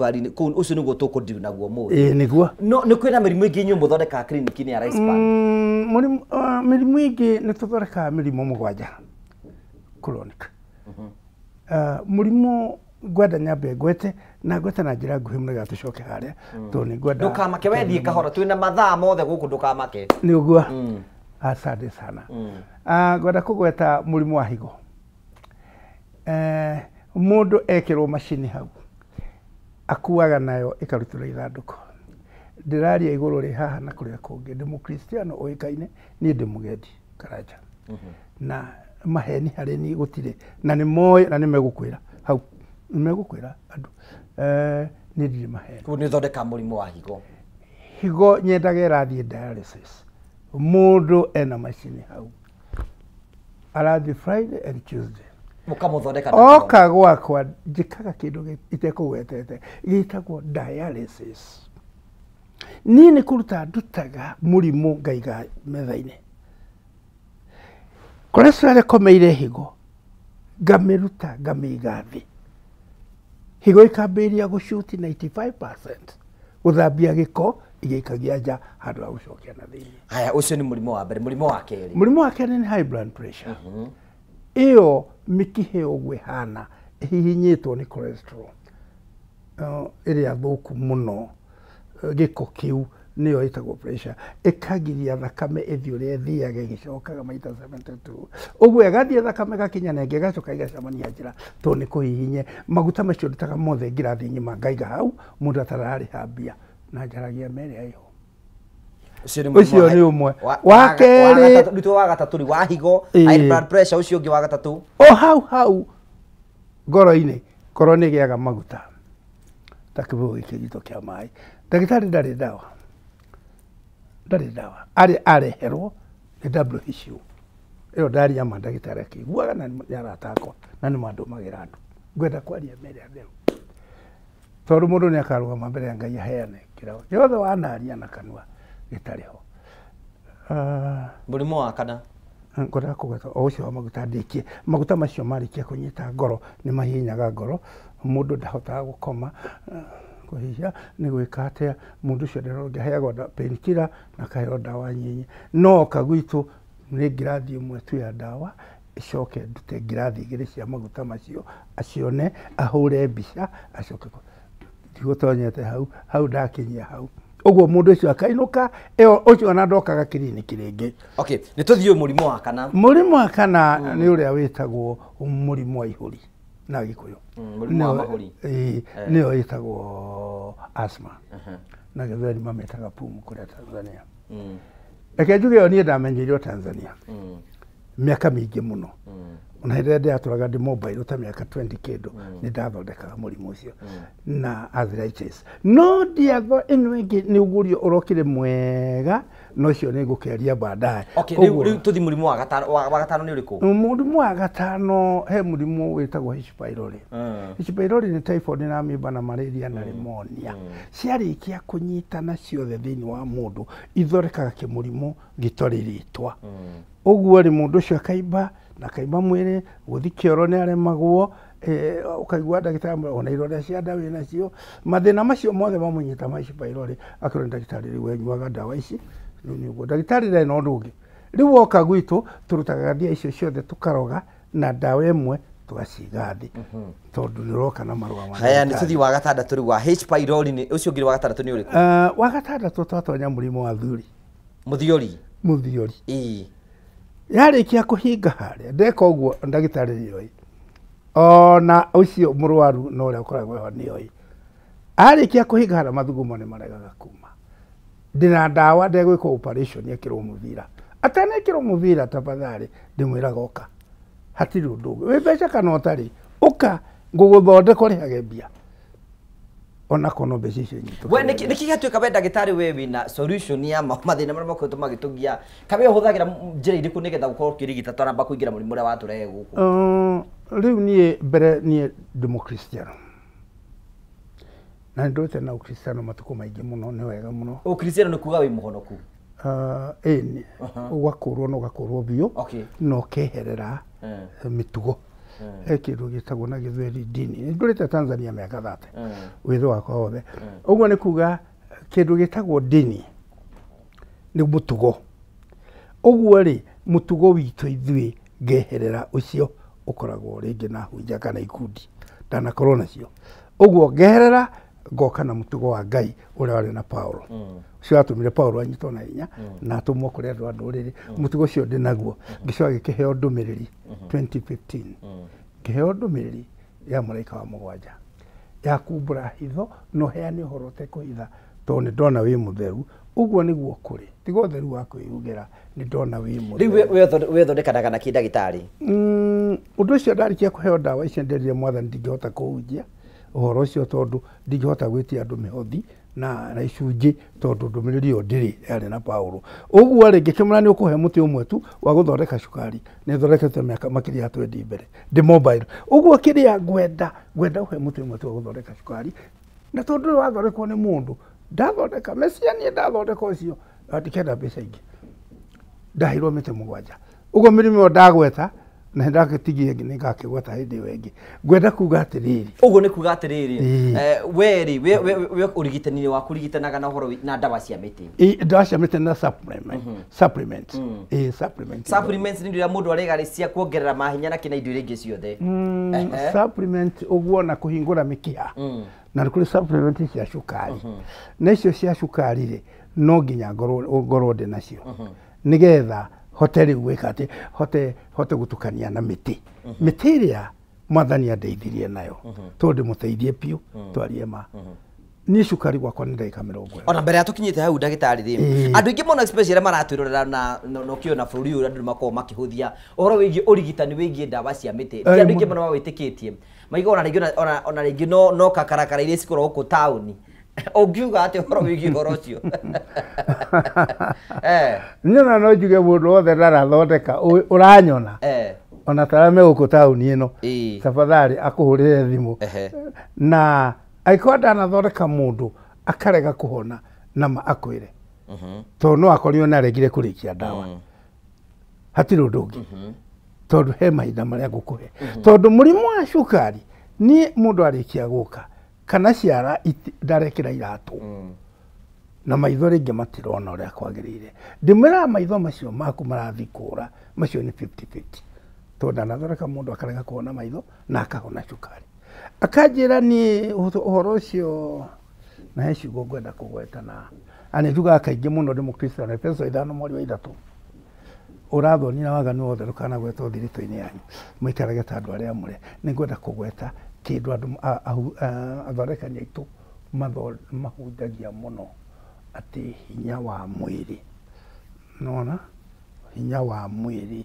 Span ku ucio niguo tukundiu naguo mu niguo no ni kwina mirimu ingi nyumbu thondeka clinic ni ya Rice Span mirimu ingi ni tuthondeka mirimu mugwanja chronic murimu gwenda nyambe gwete na gwete na njira nguhi mune gatucoke haria to ni gwenda ndukamake wendie kahora twina mathaa mothe guku ndukamake ni uguo asante sana gwenda kugweta murimu wa higo mundu ekirwo machine hau akuaga nayo ikarutura ithanduko ndiraria iguru ri haha na kuria kungi ndi mukristiano oikaine ni ndi mugendi Karanja na maheni hari ni gutire na ni moyo na ni megukwira hau megukwira andu ni ndi maheni ku ni thondeka murimu wa higo nyendaga irathie dialysis mundu ena machine hau arathi Friday and Tuesday mukamuthondeka oka gwakwa njikaga kindu itekugwetete gitagwo dialysis nini kuruta ndutaga murimu ngaiga methaine cholesterol komeire higo ngamiruta ngamiga thi higo ikambiria gushuti 95% guthambia giko igikagia nja handu ha gucokia na thiini haya ucio ni murimu wa mbere murimu wa keri ni high blood pressure iyo mikihe ogwe hana hihinyitwo ni cholesterol iria thuku muno giko kiu niyo itagwo pressure ikagiria thakame ithiure thiaga gicokaga maita 72 ogwe agathie thakame gakinya nenge gacoka igacamania njira to ni kuhihinye maguta macio ndutaga mothe ngirathi nyima ngaiga hau mundu atarari hambia na njaragia mere ayo ucio ni umwe wa keri nito wa gatatu wa higo high blood pressure ucio ungi wa gatatu hau ngoro-ini koroni giaga maguta takibu ikigito kia mai ndagitari ndari dawa areherwo ni WHO iyo ndari ya mandagitari akiguaga na yaratakwa na ni mandu magira andu ngwenda kwaria mere atheru tondu mundu ni akarugama mbere ya Ngai aheane kirao yothe wanaria na kanua gitariho murimu wa kana ngora kugweta ucio wa maguta ndikie maguta macio marikia kunyita ngoro ni mahinyaga ngoro mundu ndahotaga gukoma kuhihia ni gwika atia mundu ucio nderongeheagwo painkiller na kaheo dawa nyinyi no kagwitu ni ngirathi imwe tu ya dawa icoke ndute ngirathi igiri cia maguta macio acione ahure mbica acoke ndigutonyete hau ndakinyia hau ogwo mundu ucio akainuka ucio na ndokaga clinic ringi okay ni tuthio murimu wa kana ni uria witagwo murimu wa ihuri na gikuyu murimu wa mahuri niyo itagwo asthma na githeri mametaga pumu kuria Tanzania reke njuge ni ndamenyerio Tanzania miaka mingi muno ona hĩndĩ ĩrĩa atũraga ndĩ mobile ta mĩaka 20 kĩndũ nĩ ndathondekaga mũrimũ ũcio na arthritis no ndiatho ĩno ĩngĩ nĩ ũgurio ũrokire mwega no ũcio nĩ ngũkĩaria baadaye okay rĩu tũthi mũrimũ wa gatano nĩ ũrĩkũ mũrimũ wa gatano he mũrimũ wĩtagwo H pylori H pylori nĩ typhoid na amoeba na malaria na pneumonia ciarĩkia kũnyitana ciothe thĩinĩ wa mũndũ ithondekaga kĩmũrimũ gĩtarĩ rĩtwa ũguo rĩ mũndũ ũcio akaimba na kaimba mwire guthi kioro ni aremagwo ukaigua ndagitari ona iroda cia ndawa nacio mathina macio mothe mamunyita maici pylori akoro ndagitari riwe nyuaga ndawa ici ni uguo ndagitari re no ndungi riu oka gwitu turutaga ndia icio ciothe tukaroga na ndawa imwe tugaciga thi tondu ni roka na marwa ma haya ni tuthi wa gatandatu ri wa H pylori ni ucio ngiri wa gatandatu ni uriku wa gatandatu twatonya murimo wa thuri muthiori yarikia kuhinga haria ndeka uguo ndagitari rioi ona ucio murwaru no ria ukoragwo ho nioi arikia kuhinga haria mathugumo ni maregaga kuma ndina ndawa ndegwika operation yakirwo muvira atanekirwo muvira tafadhali ndimwiraga oka hatiri undu webeca kana utari uka nguguthondeka rihage mbia ona kono mbeca nyito we niki gatuika we ndagitari we wina solution ya mathina maria makoretwo magitugia kabe huthagira njira iriku nigetha gukorwo kirigita twaramba kuingira murimu uria waturehe guku riu nie mbere nie demokristiano na ndote na ukristiano matuko maingi muno ni wega muno ukristiano ni kuga wi muhonoku eni ugakorwo no gakorwo biu okay no keherera mitugo he kindu gitagwo na Githweri ndini ndurite Tanzania miaka 30 witho wakwa wothe uguo ni kuga kindu gitagwo ndini ni mutugo uguo ri mutugo witu ithui ngeherera ucio ukoragwo ringi na hunja kana ikundi ndanakorwo nacio uguo ngeherera ngoka na mutugo wa Ngai uria wari na Paulo ucio atumire Paulo anyitwo na hinya na atumwo kuri andu anduriri mutugo ucio ndi naguo ngicoka gikiheo ndumiriri 2015 ngiheo ndumiriri ya muraika wa mugwanja ya kumbura hitho no heane uhoro te kuhitha to ni ndona wi mutheru uguo niguo kuri tigo theru wa kwiyugera ni ndona wi mutheru riu wethondekanaga na kindagitari undu ucio ndarikia kuheo ndawa icio ndirire mwathani ndingihota kuhunjia uhoro ucio tondu ndingihota gwitia andu mihothi na icunji tondu ndumiriri yo ndiri yari na Paulo uguo ri ngikimura ni ukuhe muti umwe tu wa guthondeka cukari ni thondekete miaka makiria 20 mbere ndi mobile uguo kiria ngwenda uhe muti umwe tu wa guthondeka cukari na tondu wathondekwo ni mundu ndathondeka mesia ni ndathondeka ucio atikenda mbeca ingi ndahirwo mite mugwanja uguo mirimo ndagweta na ndaketigie ngi ngakigweta hindi wengi ngwenda kuga atiriri uguo ni kuga atiriri weri we urigitani wa kurigitanaga na horo na ndawa cia miti ndawa cia miti na supplements supplements ni ndio mundu aregari cia kuongerera mahinya na kina indo iringi ciothe supplement uguo na kuhingura mikiha na kuri supplement cia cukari na icio cia cukari ri no nginya ngorwo ndi nacio nigetha hoteli gwikate hote gutukania na miti miti iria mwathani andeithirie nayo tondu muteithie piu twarie ma ni cukari gwakwa ni ndagika 20 ona mbere atukinyite hau ndagitari ri andu ingi mono special maratwirorera na no kiona buri ura andu makoo makihuthia uhoro wigi urigitani wigi ndawa cia miti ti andu ingi mono mawitikitie maigo ona ringi no kakarakara iria cikoro ku town ogiuga ati uhoro wigi uhoro ucio nyona no njuge mundu wothe ndarathondeka uranyona ona tarame guku town ino tafadhali akuhurire thimu na aikwenda nathondeka mundu akarega kuhona na akwire to no akorio na regire kurikia ndawa hatiro ndungi tondu he mahinda maria ngukuhe tondu murimu wa cukari ni mundu arikia guka kana ciara ndarekira iratu na maitho ringi matirona uria kwagirire ndimira maitho macio maku marathikura macio ni 50-50 tondu nathondeka mundu akarega kuhona maitho na akahona cukari akanjira ni uhoro ucio na he ciugo ngwenda kugwetana ani njuga kaingi muno ndi mukristo na Efeso 5:3 urathoni na waganu wothe rukana gwetwo thirito-ini yanyu muikarage ta andu aria mure ni ngwenda kugweta kindu andu athondekani aitu mahunjagia muno ati hinya wa mwiri nona hinya wa mwiri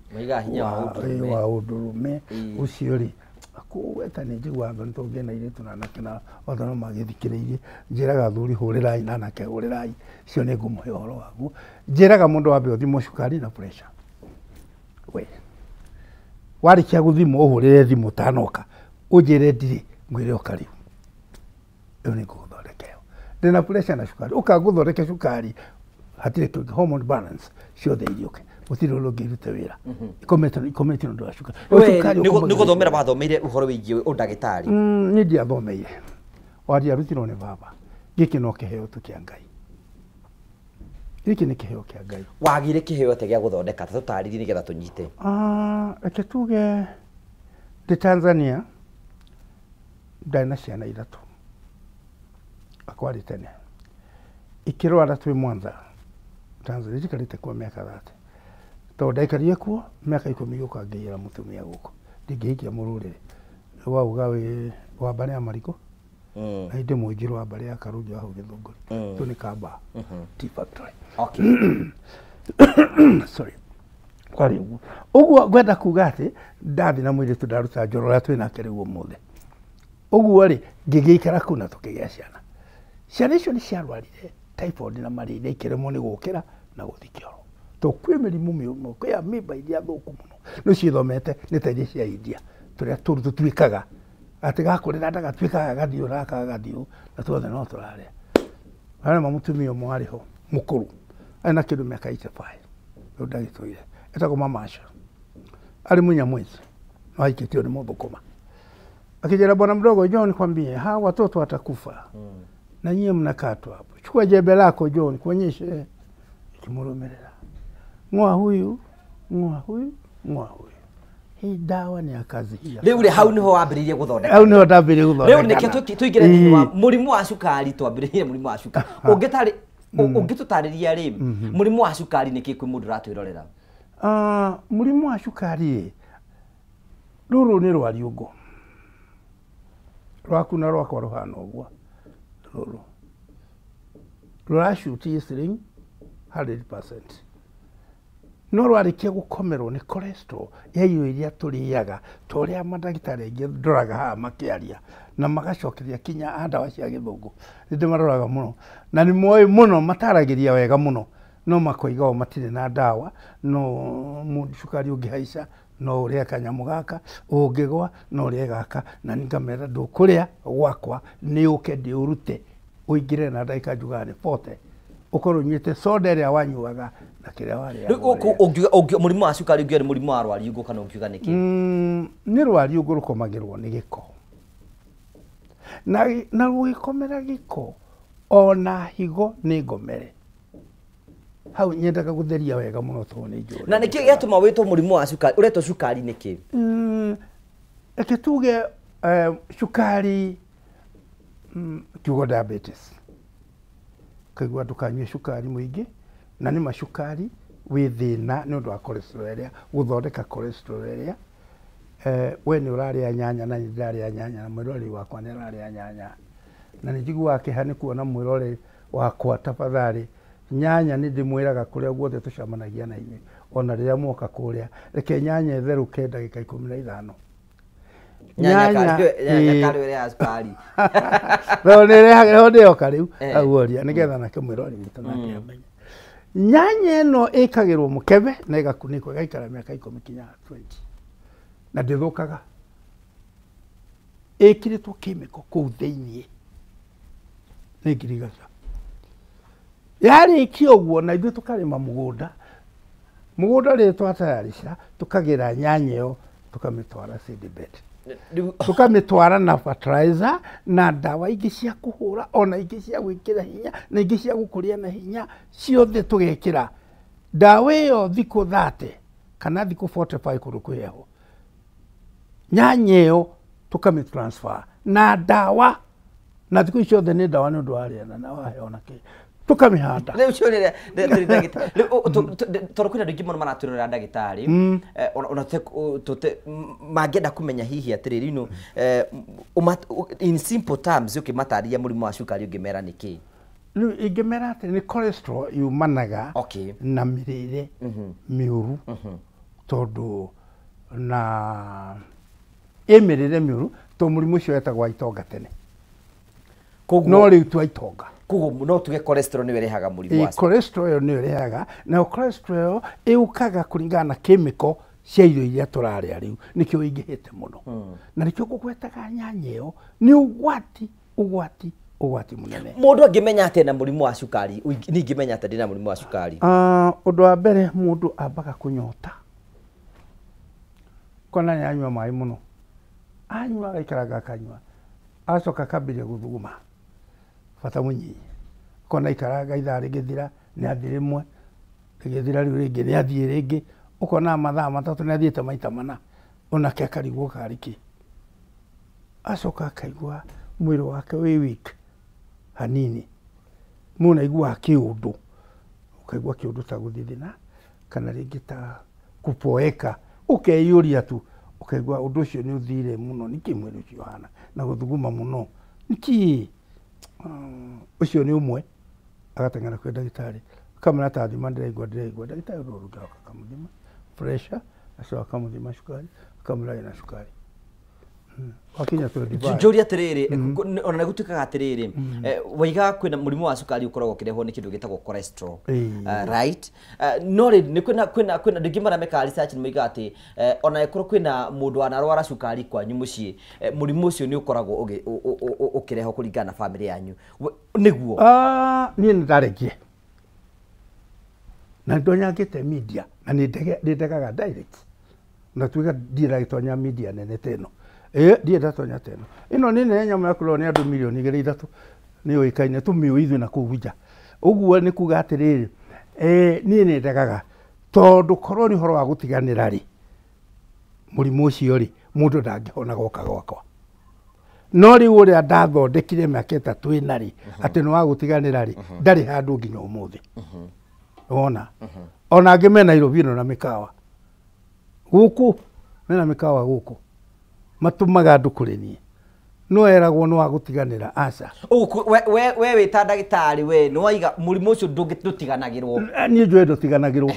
wa undurume ucio ri akuweta ni njigua ndo ntongena ile tunanakena wathano magithikiririe njiraga thuri hurirai na nake hurirai cio ni ngumuhe horo wagu njiraga mundu wa thimo cukari na pressure we warikia guthimo uhurire thimo tanoka ujire ndiri ngwire okari iyo ni guthondekeo ndina pressure na cukari ukaguthondeke cukari hatire tu hormone balance cio the irioke utiro logirute wira ikomete ndo ashuka niko thomera bathomeire uhoro wigi undagitari ni ndia thomeire wari arutiro ne baba giki no kiheo tukia Ngai giki ni kiheo kia Ngai wagire kiheo te gya guthondeka tutariri ni getha tunyite eke tuge de Tanzania ndana ciana ithatu akwari tene ikirwara twi Mwanza Tanzania jikarite kwa miaka 30 to ndaikarie kuo miaka 10 yuka ngeira mutumia guko ndingiikia mururire wa ugawe wa bare ya mariko na inde mujiro wa bare ya Karunjo aho Githunguri tu ni kamba tea factory okay sorry kwari uguo gwenda kuga ati ndathi na mwiri tu ndaruta njoro ya twina keriwo muthe uguo ri ngigiikara kuna tukigia ciana icio ni ciarwarire typhoid na malaria ikiremo ni gukira na guthikio to kwi mirimu miumo kwa mimba iria thuku muno no cithomete ni tairi cia India turia tutwikaga ati gakurira ndaga twikaga gathio raka gathio na tuothe no turare ana mamutumia mwari ho mukuru ana kindu miaka 85 ndo ndagitwire etagwo mamasha ari munya mwezi waikitio ni Muthukuma. Akijana bwana mdogo, John, kwambie hawa watoto watakufa. Na nyie mnakaa tu hapo. Chukua jembe lako John, kuonyeshe. Kimurumerera. Ngoa huyu, ngoa huyu, ngoa huyu. Hii dawa ni ya kazi hii. Leo ule hau niho wambiririe guthondeka. Hau niho ndambiririe guthondeka. Leo neke tuigire ni wa murimu wa cukari twambiririe murimu wa cukari. Ungitutariria ri murimu wa cukari niki kwi mundu ratwirorera. Murimu wa cukari ruru ni rwariungo. Rwaku na rwakwa ruhana uguo. Ruru. Rurashuti siring 100%. No rwarikia gukomerwo ni cholesterol ya irio iria turiaga toria madagitari aingi ndoraga ha makiaria na magacokeria kinya ndawa cia githungu ndi maroraga muno na ni moyo muno mataragiria wega muno no makoiga matire na ndawa no cukari ungihaica no uria kanyamu gaka ungigwa no uria gaka na ningamera ndukuria gwakwa ni uke ndi urute uingire na ndaika njugane 40 ukorwo nyite soda ria wanyuaga na kiria waria murimu wa cukari ungi ni murimu wa rwariungo kana ungiuga niki ni rwariungo rukomagirwo ni giko na rugikomera giko ona higo ni ngomere hau nyendaga gutheria wega muno to ni njuri na niki gituma witwo murimu wa cukari uretwo cukari niki eke tuge cukari kiugo diabetes kaigua ndukanyue cukari muingi na ni macukari wi thina ni undu wa cholesterol iria guthondeka cholesterol iria we ni uraria nyanya na ndaria nyanya na mwirori wakwa ni uraria nyanya na ni njiguaga kihani kuona mwirori wakwa tafadhali nyanya ni ndimwiraga kuria guothe tucamanagia na inyi ona riria moka kuria reke nyanya theruke ndagika 15 nyanya kari ria aspari rero ndio kariu aguoria nigetha nake mwirori witu nake amenye nyanya no ikagirwo mukebe na igakuniko igaikara miaka 10 kinya 20 na ndithukaga ikiritwo chemical kuu thiini nigirigaca yari kioguo na ithu tukarima mugunda ri twatayarisha tukagira nyanya yo tukamitwara seedbed tukamitwara na fertilizer na dawa ingi cia kuhura ona ingi cia gwikira hinya na ingi cia gukuria na hinya ciothe tugekira dawa iyo thiku 30 kana thiku 45 kurukuyeho nyanya iyo tukamitransfer na dawa na thiku ciothe ni dawa ni undu waria na wahe ona ki tukamihanda leo cionere ndagitari toro kwina ndingi muno maraturira ndagitari ona te magenda kumenya hihi atiriri no in simple terms ukimataria murimu wa cukari ungimera niki ingimera ati ni cholesterol yumanaga na mirire miuru tondu na emirire miuru to murimu ucio wetagwa itonga tene no riu twa itonga kugo no tuge cholesterol ni werehaga murimu wa cholesterol ni werehaga na cholesterol iukaga kuringana na chemical cia irio iria turaria riu nikio ingihite muno na nikio kugwetaga nyanya iyo ni ugwati munene mundu angimenya ate na murimu wa cukari ni ngimenya ate ndina murimu wa cukari undu wa mbere mundu ambaga kunyota kona nyanywa mai muno anywa gaikaraga kanywa acoka kambiria guthuguma fata munyi kona ikaraga ithaa rigithira ni athire mwe rigithira riu ringi ni athie ringi ukona mathaa matatu ni athiete maita mana ona ke karigwo kariki acoka akaigua mwiri wake wi weak hanini muna igua kiundu ukaigua kiundu ta guthithina kana ringi ta kupoeka ukeyuria tu ukaigua undu ucio ni uthire muno niki mwiri ucio hana na guthuguma muno niki ucio ni umwe agatengana kwa ndagitari kamera ta thima ndiraigua ndagitari ruruga akamuthima pressure aso akamuthima cukari kamera ina cukari wakinya tu divide njuri atiriri ona nagutukaga atiriri waiga kwina murimu wa cukari ukoragwo kireho ni kindu gitagwo cholesterol right no ni kwina ndingimara meka research ni moiga ati ona ikorwo kwina mundu anarwara cukari kwa nyumucie murimu ucio ni ukoragwo ukireho kuringana na family yanyu niguo ni ndaregie na ndonyangite media na ni ndegaga direct na tuiga ndiragitonya media nene teno ndiye ndatonya teno ino ni nene nyama yakulwo ni andu milioni 3 ni oikaine tumiu ithu na kuguja uguo ni kuga atiriri ni ndagaga tondu korwo ni horo wa gutiganira ri murimu ucio ri mundu ndangihona goka gwakwa no ri uria ndathondekire miaka 3 ina ri ati ni wa gutiganira ri ndari handu nginya umuthi ona ona ngime Nairobi no na mikawa guku mena mikawa guku matumaga andu kuri ni no eragwo no agutiganira aca we wita ndagitari we no waiga murimu ucio ndutiganagirwo ni njwe ndutiganagirwo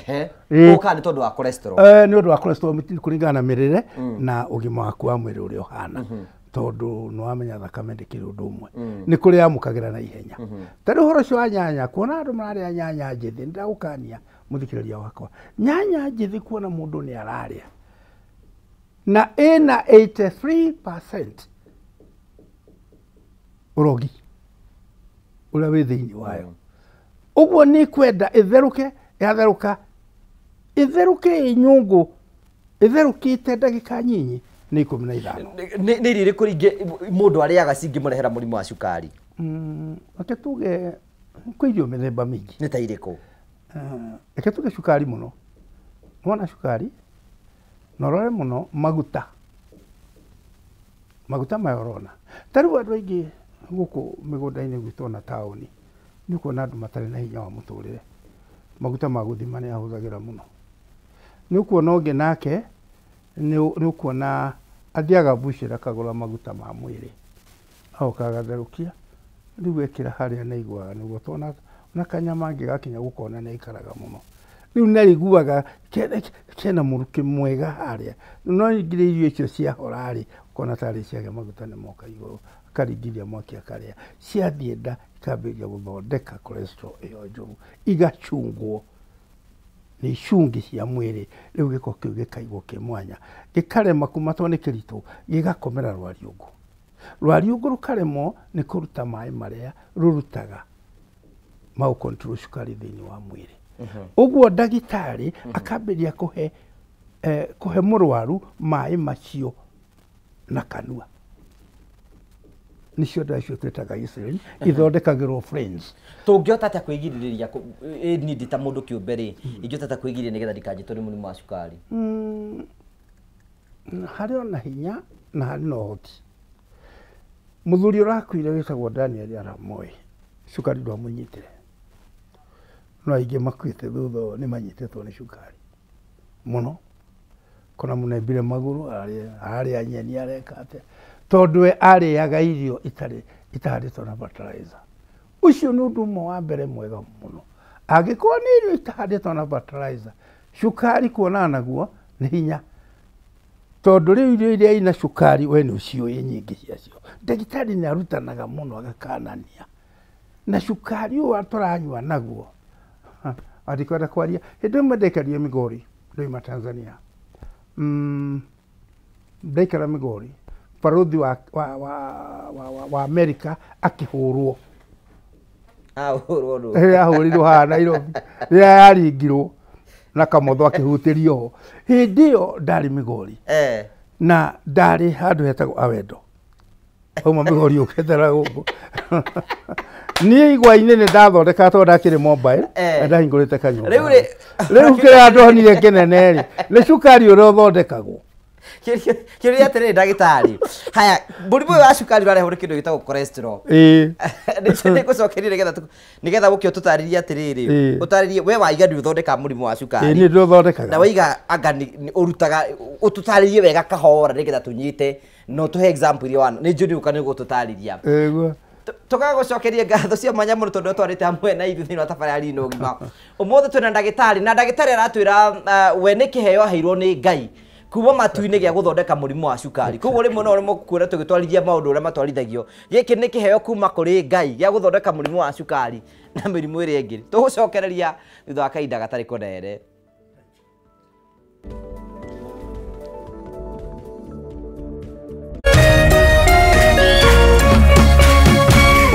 uka ni tondu wa cholesterol ni tondu wa cholesterol kuringana na mirire na ugima waku wa mwiri uria uhana tondu no amenya thakame ndikiri undu umwe ni kuri amukagira na ihenya tari horo cio wa nyanya kuona andu mararia nyanya njithi ndagukania muthikiriria wakwa nyanya njithi kuona mundu ni araria na ina 83% urogi uria wi thiini wayo uguo ni kwenda itheruke yatheruka itheruke inyungu itherukite ndagika nyinyi ni 15 ni riri kuringe mundu ariaga cingimurehera murimu wa cukari ake tuge kwirio mithemba mingi ni ta iriku ake tuge cukari muno wona cukari norore muno maguta mayorona tariu andu aingi guku migunda-ini gwitu na tauni ni kuona andu matari na hinya wa muturire maguta ma guthima ni ahuthagira muno ni kuona ungi nake ni kuona athiaga bushira akagura maguta ma mwiri auka agatherukia riu ekira haria na igwaga niguo tona na kanyama angi gakinya gukona ni ikaraga muno riu nariguaga kena muruki mwega haria no ingire irio icio cia horari kona tari ciage maguta ni moka iguru akaringithia mwaki akaria ciathie nda ikambiria guthondeka cholesterol iyo njogu igachungwo ni cungi cia mwiri riu giko kiu gikaigwo ki mwanya gikarema kumatwo ni kiritu gigakomera rwariungu rukaremwo ni kuruta mai maria rurutaga mau control cukari thiini wa mwiri uguo ndagitari akambiria kuhe murwaru mai macio na kanua nicio ndacio twetaga insulin ithondekagirwo friends tungiota atia kwigiririria ni ndita mundu kiumbe ri ingiota atia kwigiriria nigetha ndikanyitwo ni murimu wa cukari hari ona hinya na hari no hoti muthuri urakuire witagwo Daniel Arap Moi cukari ndwamunyitire no aingi makuite thutha ni manyitetwo ni cukari muno kona munembire maguru aria nyeni arekate tondu we ariaga irio itaharitwo na fertilizer ucio ni undu umwe wa mbere mwega muno angikorwo ni irio itaharitwo na fertilizer cukari kuonana naguo ni hinya tondu riu irio iria ina cukari we ni ucio nyingi ciacio ndagitari ni arutanaga muno agakanania na cukari uyu aturanywa naguo adikwenda kwaria hindi imwe ndekaria Migori ndoima Tanzania ndekara Migori baruthi wa Amerika akihurwo ahurirwo haha Nairobi riria yaringirwo na kamotho akihutirio hindi iyo ndari Migori na ndari handu hetagwo Awendo auma Migori ukethera guku ni igwa-ini ni ndathondeka tondu ndakiri mobile ndahingurite kanyumba riu kira ndonire kinene ri ni cukari uria uthondekagwo kiria atiriri ndagitari haya murimu wa cukari urarehwo kindu gitagwo cholesterol ni gucokeria nigetha gukio tutaririe atiriri utaririe we waiga ndi uthondeka murimu wa cukari ni nduthondekaga na waiga anga ni urutaga ututaririe wega kahora nigetha tunyite no tuhe example iria wana ni njuri ukani gututariria eguo tugagucokeria ngatho cia mwanya muno tondu twarite hamwe na ithu thiini wa tabarari no ngima umuthi twina ndagitari na ndagitari aratwira we ni kiheo aheirwo ni Ngai kuma matu-ini gia guthondeka murimu wa cukari koguo rimwe no rimo kuona tugitwarithia maundu uria matwarithagio giki ni kiheo kuma kuri Ngai gia guthondeka murimu wa cukari na mirimu iria ingi tugucokereria thutha wa kahinda gatari kunene.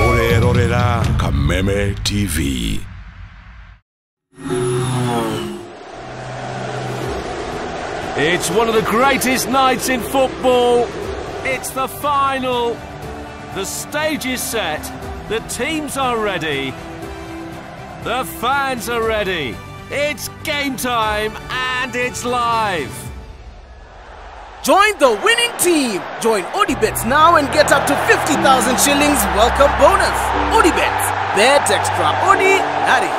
Urerorera Kameme TV. It's one of the greatest nights in football. It's the final. The stage is set. The teams are ready. The fans are ready. It's game time and it's live. Join the winning team. Join ODIBETS now and get up to 50,000 shillings welcome bonus. ODIBETS. Bet extraordinary.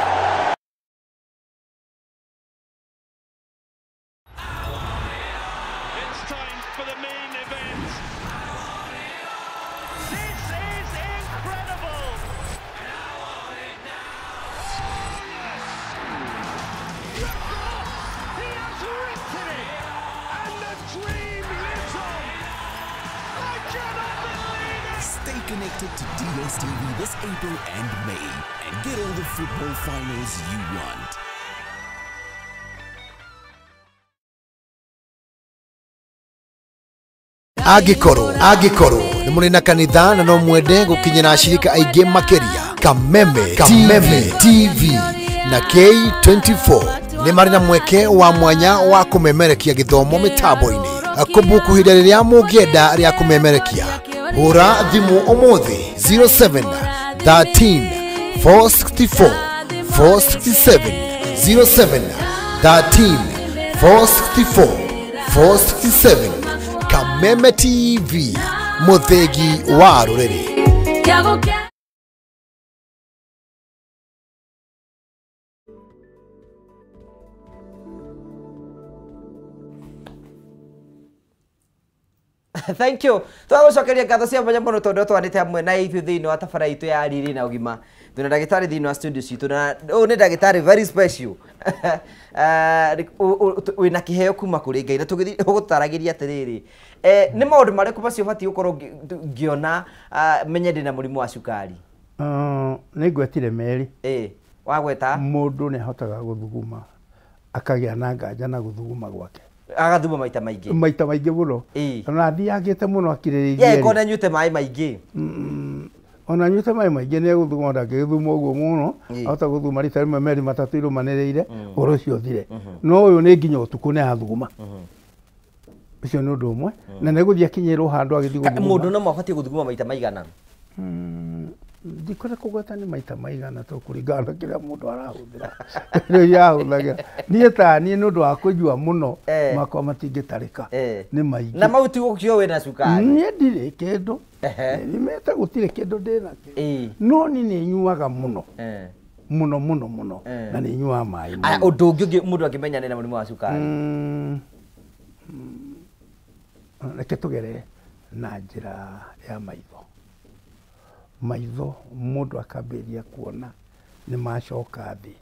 It's time for the main event. This is incredible. He has written it, and the dream lives on. I cannot believe it. Stay connected to DSTV this April and May and get all the football finals you want. Agikoro ni muri na kanitha na no mwende gukinyira ashirika aige makeria Kameme TV na K24 ni mari na mweke wa mwanya wa kumemerekia githomo mitambo-ini kumbuku hida riria mugienda ria kumemerekia hura thimu umuthi 07 13 464 467 07 13 464 467 Kameme TV muthegi wa rureri. Thank you. Twagucokeria ngatho cia mwanya muno tondu twanite hamwe na ithu thiini wa tabara itu ya riri na ugima. Tuna ndagitari thiini wa studio citu na ni ndagitari very special. Wina kiheo kuma kuri Ngai na tugutaragiria atiriri. Ni maundu mariku macio bati ukorwo ngiona menye ndina murimu wa cukari. Ni gwetire meri. Wagweta mundu ni ahotaga guthuguma akagia na nganja na guthuguma gwake. Agathuma maita maingĩ muno ona thiagite muno akiriririe ye kona nyute mai maingĩ ona nyute mai maingĩ ni guthuma ndagithuma uguo muno ahota guthuma rita rimwe meri matatu irumanĩrĩire ũrũcio thire no ũyũ nĩ nginya ũtukũ nĩ athuguma ũcio nĩ ũndũ ũmwe na nĩ gũthiĩ akinyĩrwo handũ agĩthiĩ guthuguma mũndũ no mabatie guthuguma maita maigana ndikore kugweta ni maita maigana to kuringana na kila mundu arahuthira rio yahuthagira nie ta nie nundu wa kujua muno makwa matingitarika ni maigi na mauti gukio wena cukari nie ndire kindu nimeta gutire kindu ndina no ni ni nyuaga muno muno na ni nyua mai undu ungi mundu akimenya ni na murimu wa cukari reke tugere na njira ya maitho mundu akabiria kuona ni macoka thi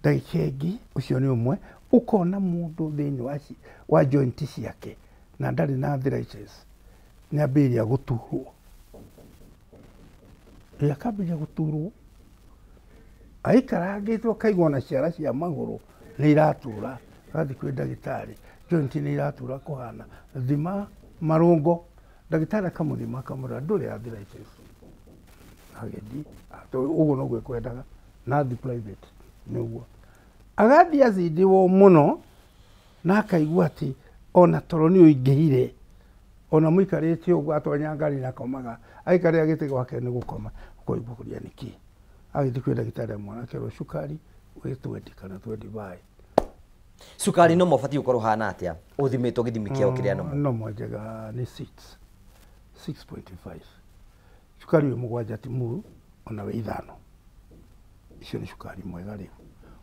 ndagĩkengi ucio ni umwe ukona mundu thiini wa joint ciake na ndari na arthritis ni abiria guturwo akabiria guturwo aikarangĩtwo kaigua na ciara cia magũrũ nĩ iratura gathi kwĩ ndagĩtarĩ joint nĩ iratura kuhana thima marũngo ndagĩtarĩ akamuthima akamũra ndũrĩ arthritis agĩthiĩ ũguo noguo ekwendaga nathi private nĩguo agathiĩ acindirwo mũno na akaigua atĩ ona toro nĩ ũingĩhire ona mũikarĩte ũguo atonya ngari na komaga aikarĩra gĩtĩ gwake nĩ gũkoma ũkoigua kũria nĩkĩ agĩthiĩ kwĩ ndagĩtarĩ mwana akerwo cukari wĩ 20 kana 25 cukari no mabatie ukorwo hana atia uthimitwo githimi kiao kiria no mwanjaga ni 6.5 cukari wĩ mũgwanja ti mũru ona wĩ ithano icio nĩ cukari mwega rĩu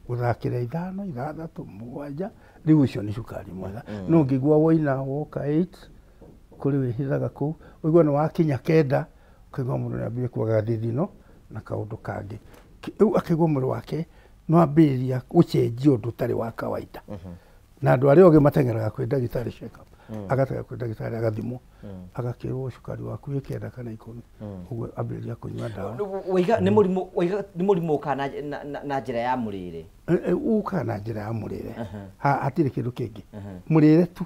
guthakĩra ithano ithathatũ mũgwanja rĩu icio nĩ cukari mwega no ngĩigua woina woka 8 kũrĩ wĩhithaga kũu ũigua nĩ wakinya 9 ũkaigua mũndũ nĩambĩrĩrie kuaga thithino na kaũndũ kangĩ rĩu akaigua mwĩrĩ wake no ambĩrĩria gũcenjia ũndũ ũtarĩ wa kawaida na andũ arĩa othe mateng'eraga kwĩ ndagĩtarĩ check up agatega kwĩ ndagĩtarĩ agathimwo agakĩrwo cukari waku wĩ 9 kana 10 ũguo ambĩrĩria kũnyua ndawa waiga nĩ mũrimũ ũkaga na njĩra ya mũrĩre ũkaga na njĩra ya mũrĩre hatirĩ kĩndũ kĩngĩ mũrĩre tu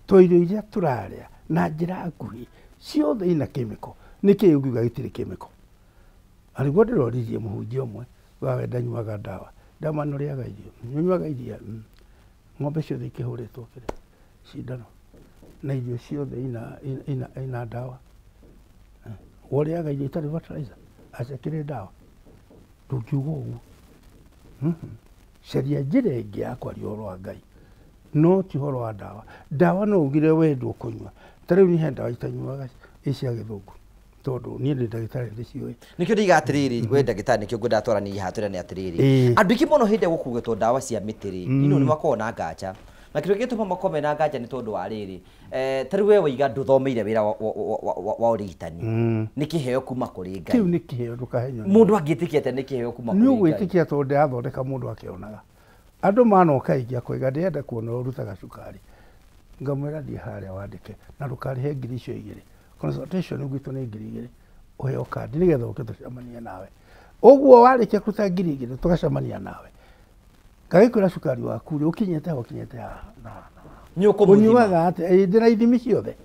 to irio iria tũrarĩa na njĩra nguhĩ ciothe ina kemiko nĩkĩ ũngiuga gĩtirĩ kemiko arĩguo ndĩroririe mũhunjia ũmwe wa wenda nyuaga ndawa ndama nũrĩaga irio nyuaga iria ng'ombe ciothe ikĩhũrĩtwo kĩrĩ cindano na irio ciothe ina ndawa ũrĩaga irio itarĩ fertilizer acekĩrĩ ndawa ndũngiuga ũguo caria njĩra ĩngĩ ya kwaria ũhoro wa Ngai no ti ũhoro wa ndawa no ugire wendwo kũnyua ta rĩu nihe ndawa itanyuaga icia gĩthũngũ tondu niĩ ndĩ ndagĩtarĩ ndĩciũĩ nikio ndiga atiriri we ndagĩtarĩ nikio ngwenda twarania ihatũra nĩ atiriri andũ ingĩ mũno hĩndĩ gũkugĩtwo ndawa cia mĩtĩrĩ ino nĩ makoragwo na nganja na kĩrĩa gĩtũma makome na nganja nĩ tondũ wa rĩrĩ ta rĩu we waiga ndũthomeire wĩra wa ũrigitani nĩ kĩheo kuma kũrĩ Ngai kĩu nĩ kĩheo ndũkahe nyoni mũndũ angĩtĩkia atĩ nĩ kĩheo kuma kũrĩ Ngai nĩ ũgwĩtĩkia tondũ ndĩrathondeka mũndũ akĩonaga andũ manoka ingĩ akũiga ndĩrenda kuona ũrutaga cukari ngamwĩra thiĩ harĩa wandĩke na ndũkarĩhe ngiri icio 2 consultation gwitũ nĩ ngiri 2 ũheo kandi nĩgetha ũke tũcemanie nawe ũguo warĩkia kũruta ngiri 2 tũgacemania nawe ngagĩkwĩra cukari waku rĩ ũkinyĩte nĩ ũkũmũnyuaga atĩ ndĩna ithimi ciothe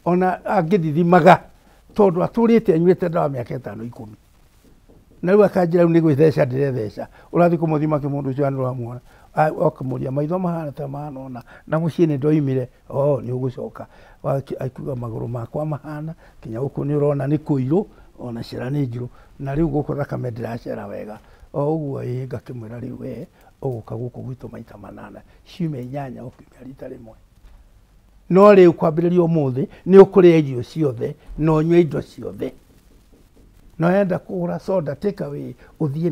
ona angĩthithimaga tondũ atũrĩte anyuĩte ndawa mĩaka 5 10 na rĩu akanjĩra rĩu nĩ gwĩtheca ndĩretheca ũrathiĩ kũmũthima kĩmũndũ ũcio nĩ ũramwona okamũria maitho mahana ta manona na mũciĩ nĩ ndoimire nĩ ũgũcoka akiuga magũrũ makwa mahana kinya gũkũ nĩ ũrona nĩ kũirũ ona ciara nĩ njirũ na rĩu gũkũ thakame ndĩracera wega ũguo ngakĩmwĩra rĩu we ũgũka gũkũ gwitũ maita 8 ciumia 8 ũkiumia rita rĩmwe no rĩu kwambĩrĩria ũmũthĩ nĩ ũkũrĩa irio ciothe na ũnyue indo ciothe no enda kũgũra soda take away ũthiĩ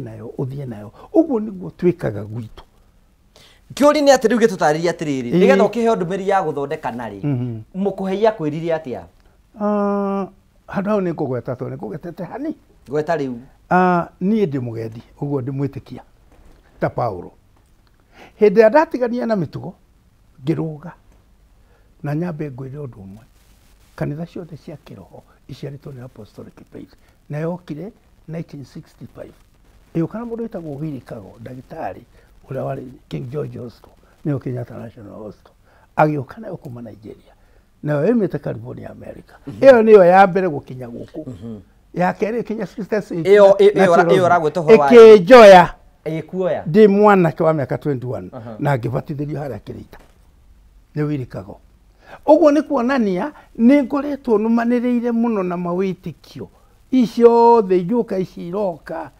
nayo ũguo nĩguo twĩkaga gwitũ kĩũri nĩ atĩ rĩu gĩtũtarĩria atĩrĩrĩ nĩgetha ũkĩheo ndũmĩrĩri ya gũthondeka narĩ mũkũheia kwĩrire atĩa handũ hau nĩ ngũgweta tondũ nĩ ngũgetete hani gweta rĩu niĩ ndĩ mũgethi ũguo ndĩmwĩtĩkia ta Paulo hĩndĩ ĩrĩa ndatigania na mĩtugo ngĩrũga na nyambe ngwĩre ũndũ ũmwe kanitha ciothe cia kĩroho iciarĩtwo nĩ Apostolic Faith na yokire 1965 ĩyoka na mũndũ wĩtagwo Willy Kago ndagĩtarĩ ũrĩa warĩ King George Hospital nĩyo Kenyatta National Hospital agĩũka nayo kuma Nigeria nayo ĩmĩte California America ĩyo nĩyo ya mbere gũkinya gũkũ ya kerĩ kinya Sister City ĩyo ragwĩtwo ho ĩkĩnjoya ĩkuoya ndĩ mwanake wa mĩaka 21 na ngĩbatithĩrio harĩa Kĩrĩita nĩ Willy Kago ũguo nĩ kuonania nĩ ngoretwo numanĩrĩire mũno na mawĩtĩkio icio thĩ igiũka ici iroka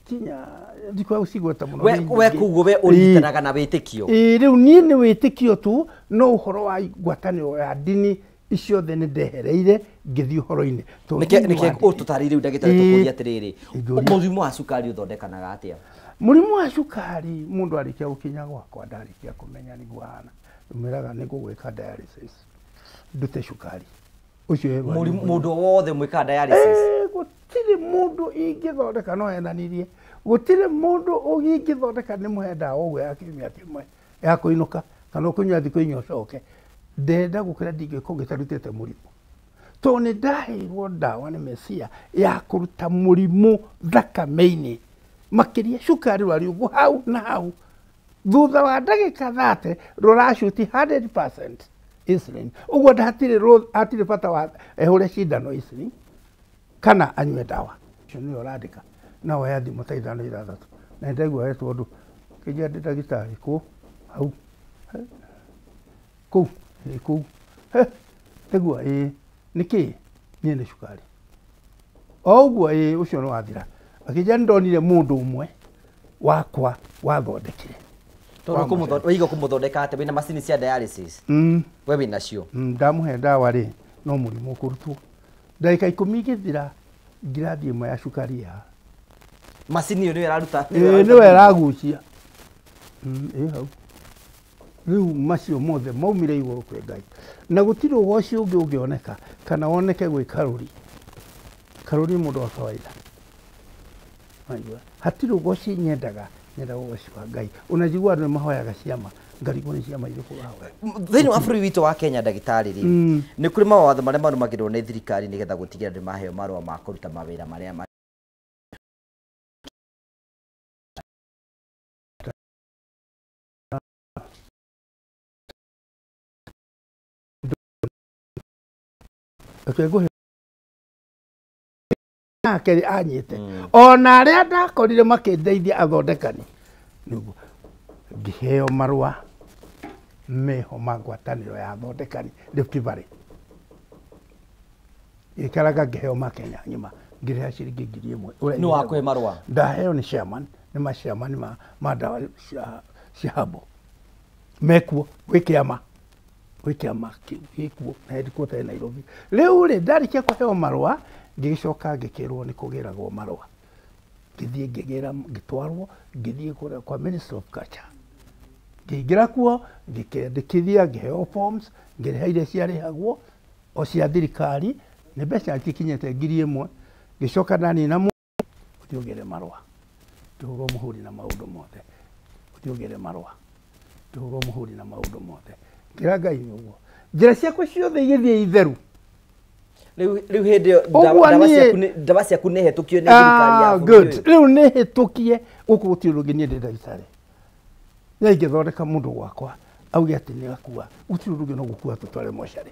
kinya ndikwa usigweta mũno we kuguo we ũrigitanaga na wĩtĩkio rĩu niĩ nĩ wĩtĩkio tu no ũhoro wa ngwatanĩro ya ndini icio thĩ nĩ ndehereire ngĩthiĩ ũhoro-inĩ nĩkĩ ũtũtarĩire rĩu ndagĩtarĩ tũkũria atĩrĩrĩ mũrimũ wa cukari ũthondekanaga atĩa mũrimũ wa cukari mũndũ arĩkia gũkinya gwakwa ndarĩkia kũmenya nĩguo hana mwĩraga nĩ ngũgwĩka dialysis ndute cukari ũcio mũndũ wothe mwĩka dialysis gũtirĩ mũndũ ingĩthondeka no henanirie gũtirĩ mũndũ ũngĩthondeka nĩ mũhe ndawa ũguo ya kiumia kĩmwe ya kũinũka kana ũkũnyua thikũ 4 ũcoke ndenda gũkĩra ndingĩka ũngĩtarutĩte mũrimũ tondũ nĩ ndaheirwo ndawa nĩ Mesia ya kũruta mũrimũ thakame-inĩ makĩria cukari wari ũguo hau na hau thutha wa ndagĩka 30 rũracuti 100% insulin ũguo hatirĩ bata wa ehũre cindano insulin kana anyue ndawa ũcio nĩyo ũrandĩka na woya thimũ ta 5 6 na ndaigua hetwo ũndũ kĩnjia ndĩ ndagĩtarĩ kũ hau kũu ndaigua nĩkĩ niĩ nĩ cukari o ũguo ũcio nĩ wathira akĩnjia ndonire mũndũ ũmwe wakwa wathondekire waiga kũmũthondeka atĩ wĩna macini cia dialysis we wĩna cio ndamũhe ndawa rĩ no mũrimũ ũkũrutwo ndagĩka 10 igĩthira ngirathi ĩmwe ya cukari ya macini ĩyo nĩyo ĩraruta nĩyo ĩragucia hau rĩu macio mothe maumire igũrũ kwĩ Ngai na gũtirĩ ũgoci ũngĩ ũngĩoneka kana woneke gwĩ karũri mũndũ wa kawaida hatirĩ ũgoci nyendaga ũgoci wa Ngai unajigua andũ mahoyaga ciama ngarigwo nĩ ciama irĩkũ hawe thĩinĩ wa bũrũri witũ wa Kenya ndagĩtarĩ rĩ nĩ kũrĩ mawatho marĩa marũmagĩrĩrwo nĩ thirikari nĩgetha gũtigĩrĩra andũ maheo marũa ma kũruta mawĩra marĩa nake anyite ona arĩa ndakorire makĩndeithia athondekani nĩguo ngĩheo marũa meho magwataniro ya thondekani Rift Valley ikaraga ngeheo makenya ngima ngiriha ciringi 1000 no akwe marwa ndaheo ni chairman ni ma chairman ma dawa shihabo mekuo wikiama gikuo na headquarter ya Nairobi riu ri ndarikia kuheo marwa ngicoka ngikirwo ni kugiragwo marwa ngithie ngigira ngitwarwo ngithie kwa Ministry of Culture ngigira kuo ngikendekithia ngiheo forms ngiriha iria ciarihagwo o cia thirikari ni mbeca ikinyete 1000 gicoka nani na utiogere marwa tuhuro muhuri na maundu mothe utiogere marwa tuhuro muhuri na maundu mothe kiraga inyugo njira ciakwa ciothe igithie itheru riu hindi dawa ciaku ne hetukio ni thirikari ya good riu ne hetukie uku utiurugi ni ndagitari ya ingithondeka mundu gwakwa auge ati ni akua utiurugi no gukua tutware moshari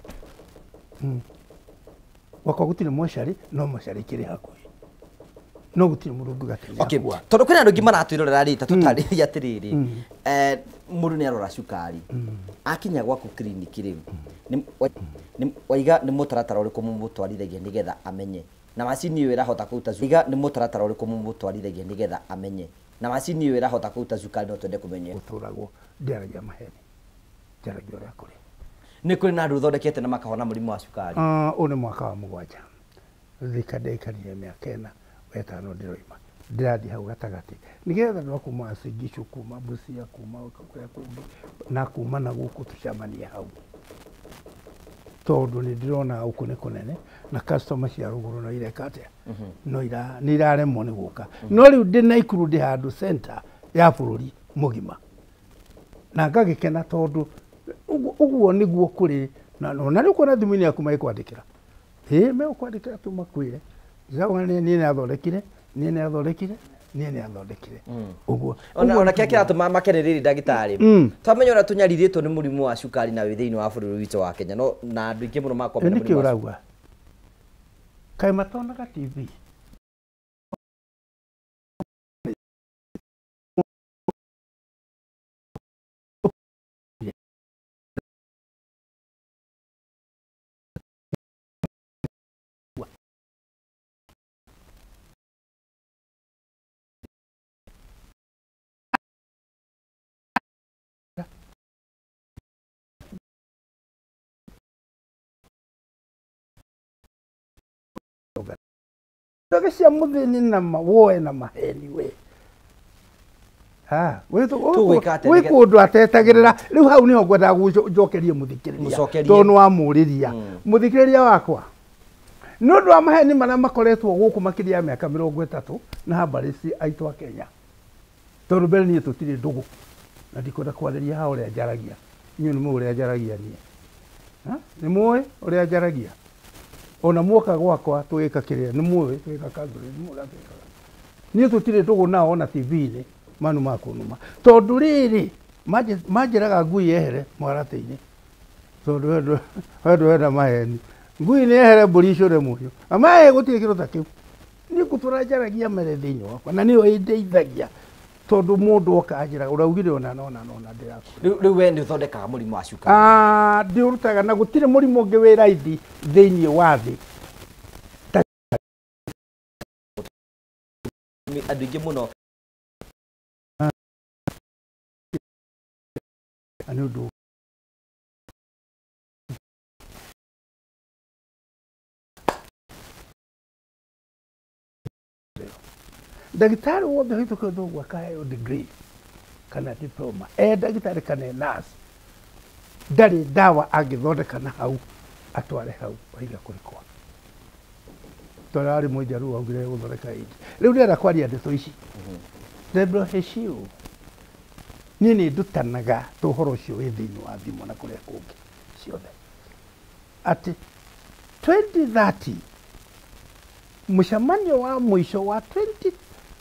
wako gutire moshari no moshari kiri hakui no gutire murungu gatenya okay tondu kwina andu ngi maratwirorera rita tutariria atiriri mundu ni arora cukari akinya gwaku clinic riu ni waiga ni mutaratara uriku mumutwarithagia nigetha amenye na macini iyo irahota kuruta cukari ni mutaratara uriku mumutwarithagia nigetha amenye na macini iyo irahota kuruta cukari no twende kumenye guturagwo nderagia maheni nderagia uria kuri ni kuri na andu thondekete na makahona murimu wa cukari une mwaka wa 7 thika ndaikarire miaka 4 wetano ndiroima ndirathi hau gatagati nigetha no kuma Sigishu kuma Busia kuma kuria kungi na kuma na guku tucamania hau tondu ni ndirona uku ni kunene na customer cia ruguru no irekate no ni iraremwo ni guka no riu ndi Naikuru ndi handu center ya bururi mugima na ngagikena tondu uguo niguo kuri na riu kuna thimini yaku maikwandikira me ukwandikira tu makwire zawa ni athondekire ni athondekire uguo ona kekira tu makereriri ndagitari twamenya ora tunyariritwo ni murimu wa cukari na withiini wa bururi witu wa Kenya no na andu ingi muno makwa ni kiuragwa kai matonaga TV cia muthini na mawoe na maheni we we kundu atetagirira riu hau niho ngwenda njokerie muthikiriria tondu wa muriria muthikiriria wakwa nundu wa maheni maria makoretwo guku makiria miaka 30 na habari ci aitu a Kenya tondu mbere ni tutiri ndugu na ndikwenda kwariria ha uria njaragia nyu ni mu uria njaragia ni muwe uria njaragia ona muoka gwakwa twika kiria ni muwe twika kanduri ni muga twika ni tutire tugo na ona TV ni manu makunuma tondu riri majiraga ngui ehere mwarate-ini tondu wenda maheni ngui ni ehere mburi core muyo amae gutire kiro ta kiu ni kuturajaragia mere thiini wakwa na niyo indeithagia tondu mundu oka ajira uraugire ona ndiraku riu we ni uthondekaga murimu wa cukari ndiurutaga na gutire murimu ungi wi raithi thiini wa thi andu ingi muno andu ndagitari wothe hituke ndugu akaheo degree kana diploma ndagitari kana nurse ndari ndawa angithondeka na hau atware hau waiga kurikwa torari mujaru augire guthondeka indi riu ndira kwaria ndeto ici ndebro heshiu nini ndutanaga tuhoro ucio wi thiini wa thimu na kuria kungi ciothe ati 2030 mucemanio wa mwisho wa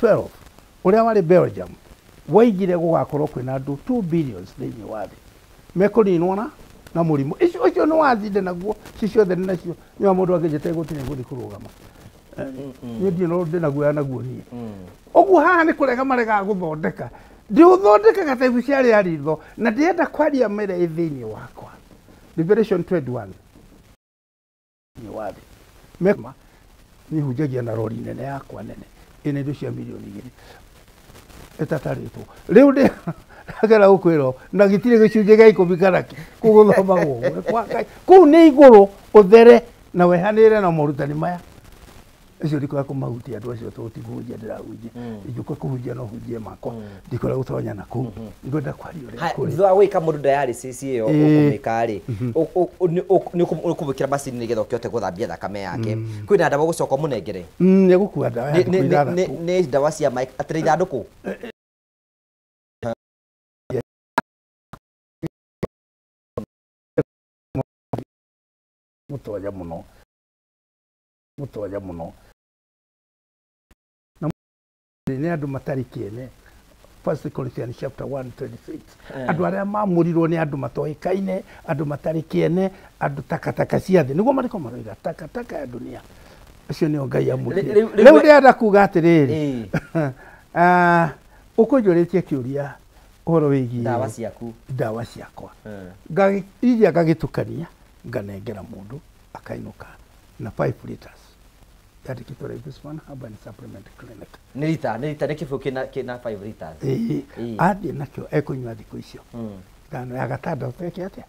2012 uria wari Belgium waigire gugakorwo kwina andu 2 billion thiini wa thi mekuninwa na murimu icio ni wathinde naguo ciothe ni nacio ni wa mundu angejete gutire guthi kurugama ni ndio no ndi naguo ni uguo haha ni kurega marega guthondeka ndiuthondeka gataibu ciarĩ aritho na ndienda kwaria mere thĩinĩ wakwa. Revelation 21 ni wathi mema ni hujagia na rori nene yakwa nene ina indo cia milioni 2 etatarĩtwo rĩu ndĩ agera gukwĩrwo na gĩtirĩ gĩcunjĩ gĩa 10 karaki kũgũthomagwo kwa Ngai kũu nĩ igũrũ ũthere na wehanĩre na morutani maya icio ndikora kũmahutia andũ acio tũtigũnjia ndĩrahunjia njũka kũhunjia no hunjie makwa ndikora gũtonya na kũu ngwenda kwaria ũrĩa kũrĩ thutha wa gwĩka mũndũ dialysis ĩyo ũkũmĩka-rĩ nĩ ũkũmwĩkĩra macini nĩgetha ũkĩhote gũthambia thakame yake kwĩna ndawa gũcoka mũnengere nĩ gũkua ndawa nĩ ndawa cia atĩrĩ ithandũkũ mutoya muno ni andu matari kiene. 1 Corinthians chapter 1:26 andu aria mamurirwo ni andu matoikaine andu matari kiene andu takataka cia thi niguo mariko maroiga takataka ya dunia acio ni Ngai amurire riu ndienda kuga atiriri ukunjuritie kiuria uhoro wigie ndawa ciakwa iria ngagitukania nganengera mundu akainuka na 5 liters yandikitwo Regisman Herbal Supplement Clinic nĩ rita nĩ kĩbũyũ kĩna 5 liters athiĩ nakĩo ekũnyua thikũ icio ngano ya gatandatũ eke atĩa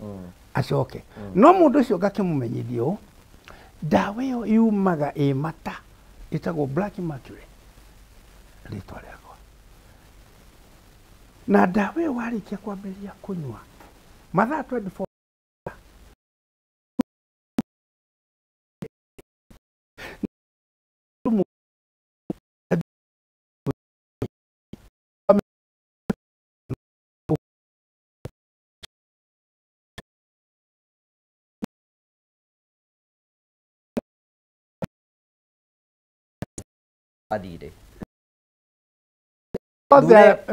acoke no mũndũ ũcio ngakĩmũmenyithia ũũ ndawa ĩyo yumaga ĩ mata ĩtagwo black mercury rĩtwa rĩakwa na ndawa ĩyo warĩkia kwambĩrĩria kũnyua mathaa 24 athire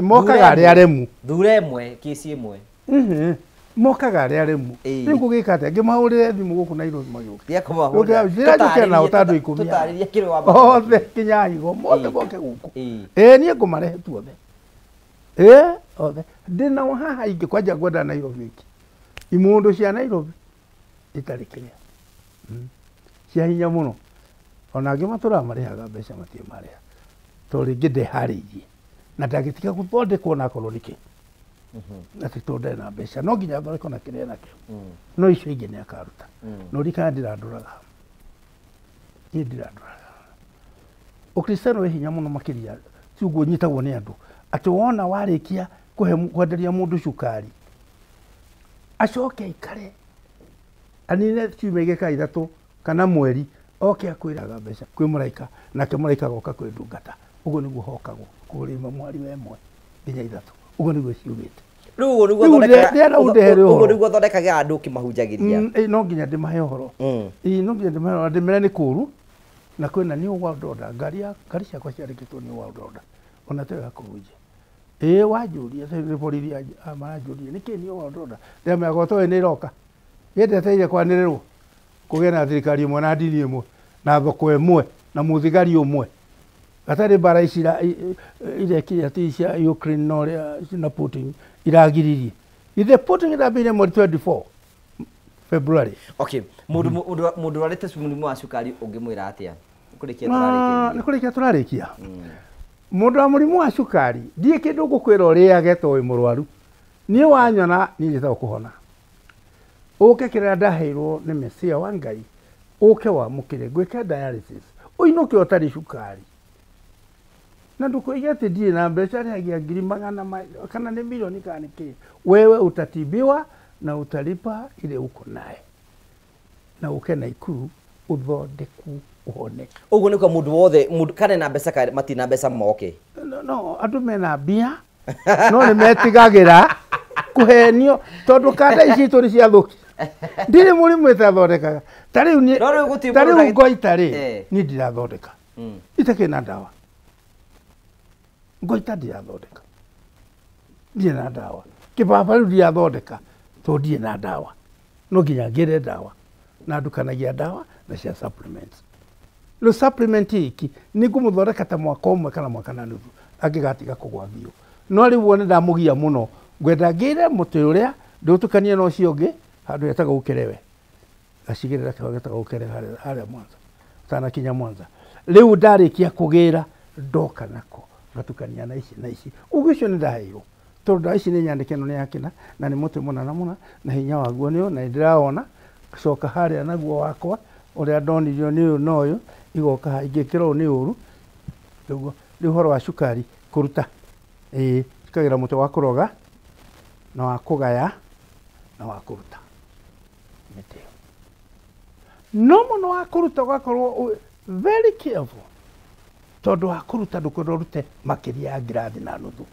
mokaga arĩa aremu thure ĩmwe kĩci ĩmwe mokaga arĩa aremu rĩu ngũgĩka atĩa ngĩmahũrĩre thimũ gũkũ Nairobi magĩũka ndiakũmahũrĩra na ũtandũ ikũmi tũtarĩria kĩrĩ wa othe kinya higo mothe moke gũkũ niĩ ngũmarehe tuothe othe ndĩnao haha ingĩ kwanja ngwenda Nairobi iki imũndũ cia Nairobi itarĩ kĩrĩa cia hinya mũno ona angĩ matũraga marĩhaga mbeca matirĩ marĩha tondũ rĩngĩ ndeharĩirie na ndagĩtiga gũthondekwo na akorwo nĩkĩ atĩ tondũ ndarĩ na mbeca no nginya athondekwo na kĩrĩa nakĩo no icio ingĩ nĩ akaruta no rikana ndĩrandũraga niĩ ndĩrandũraga ũkristiano wĩ hinya mũno makĩria ti ũguo nyitagwo nĩ andũ atĩ wona warĩkia kwenderia mũndũ cukari acoke aikare anine ciumia igĩka ithatũ kana mweri oke akwĩraga mbeca kwĩ mũraika nake mũraika goka kwĩ ndungata ũguo nĩguo hokagwo kũrĩma mwari wemwe nginya ithatũ ũguo nĩguo ciugĩte rĩu ũguo nĩguo thondekaga andũ ũkĩmahunjagĩria no nginya ndĩmahe ũhoro no nginya ndĩmahe ũhoro ndĩmere nĩ kũũru na kwĩna new world order ngari ciakwa ciandĩkĩtwo new world order ona tega kũhunjia wanjũria nĩ borithi maranjũria nĩkĩ new world order ndĩramenya toĩ nĩ ĩroka yendeteire kwanĩrĩrwo kũgĩa na thirikari ĩmwe na ndini ĩmwe na thoko ĩmwe na mũthigari ũmwe gatarĩ mbara ici irekire ati cia Ukraine no na Putin iragiririe ithe Putin ndambire mweri 24 February mũndũ warĩte mũrimũ wa cukari ũngĩmwĩra atĩa nĩkũrĩkia tũrarĩkia mũndũ wa mũrimũ wa cukari ndiĩ kĩndũ ngũkwĩra ũrĩage to wĩ mũrwaru niĩ wanyona niĩ njĩtagwo kũhona ũke kĩrĩa ndaheirwo nĩ Mesia wa Ngai ũke wamũkĩre gwĩka dialysis ũinũke ũtarĩ cukari na ndũkũiga atĩ ndirĩ na mbeca rĩagia 100,000 kana nĩ milioni kana nĩkĩ wewe utatibiwa na utalipa ile uko naye na uke Naikuru uthondeku uhone ũguo nĩ kwa mũndũ wothe kana na mbeca matina mbeca moke no andũ mena mbia no nĩ metigagĩra kũhenio tondũ kanda ici tũrĩ cia thũki ndirĩ mũrimũ ĩtathondekaga tarĩu ngoita rĩ niĩ ndirathondeka itakĩrĩ na ndawa ngoita ndirathondeka ndirĩ na ndawa kĩbaba rĩu ndirathondeka tondũ ndirĩ na ndawa no nginya ngĩre ndawa na ndukanagia ndawa na cia supplements rĩu supplement iki nĩ ngũmũthondeka ta mwaka ũmwe kana mwaka na nuthu angĩgatiga kũgwa biũ no rä u nä ndamågia må no ngwenda ngä re må tä å rä a ndä å tukanie na å cio å ngä handå etagwo å kerewe gacigä rä ra kä getagwo å kere harä a Mwanza tanakinya Mwanza rä u ndarä kia kå gä ra ndoka nako ngatukania na ici na ici uguo cio nä ndaheirwo tondå ndawa ici nä nyandä no nä yakena na nä må tä må na na hinya waguo nä å na ndä rarona coka harä a naguo wakwa å rä a ndonirio nä å yå na å yå igoka ingä kä rwo nä å ru rä u horo wa cukari kå ruta cikagä ra må te wa kå roga na wa kå gaya na wa kå ruta mä tä no må no wa kå ruta ũgakorwo very careful tondå wa kå ruta ndå kwenda å rute makä ria ya ngirathi na nuthu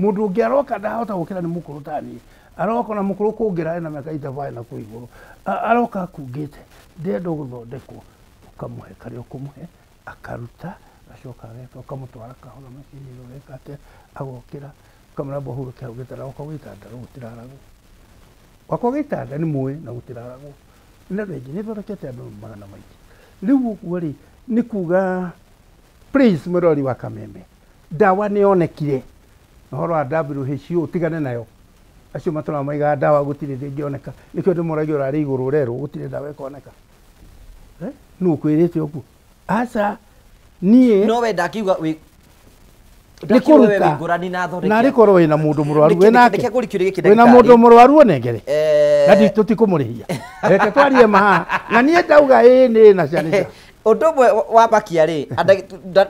må ndå å ngä aroka ndahota gå kä ra nä må kå rå taniä aroka na må kå rå kå ngä ra ena mä aka itabaä na kå igå rå aroka akungä te ndenda gå thondekwo å kamå he karä a å kå må he akaruta acoka ageka å kamå twara kahora macinä ro geka atä agokä ra kamå ramba hurå kä hau gä tara wakwa gä itanda rå gå tiraragwo wakwa gä itanda nä mwä na gå tiraragwo na rä ngä nä thondekete andå magana maingä rä u å guo rä nä kuga Prince må rori wa Kameme ndawa nä onekire å horo wa WHO tigane nayo acio matåra maigaga ndawa gå tirä ndä ngä oneka nä kä o ndä må ragä å rarä igå rå rerwo gå tirä ndawa ĩkoneka nä å kwä rä te å guo aca niä no we ndakiuga wä nä kå ruta na rä korwo wä na må ndå må rwaru wä na må ndå må rwaru o nengere na tå tikå må rä hia reke twarie maha na niä ndauga ä nä na ciana undu mwe wa bakia ri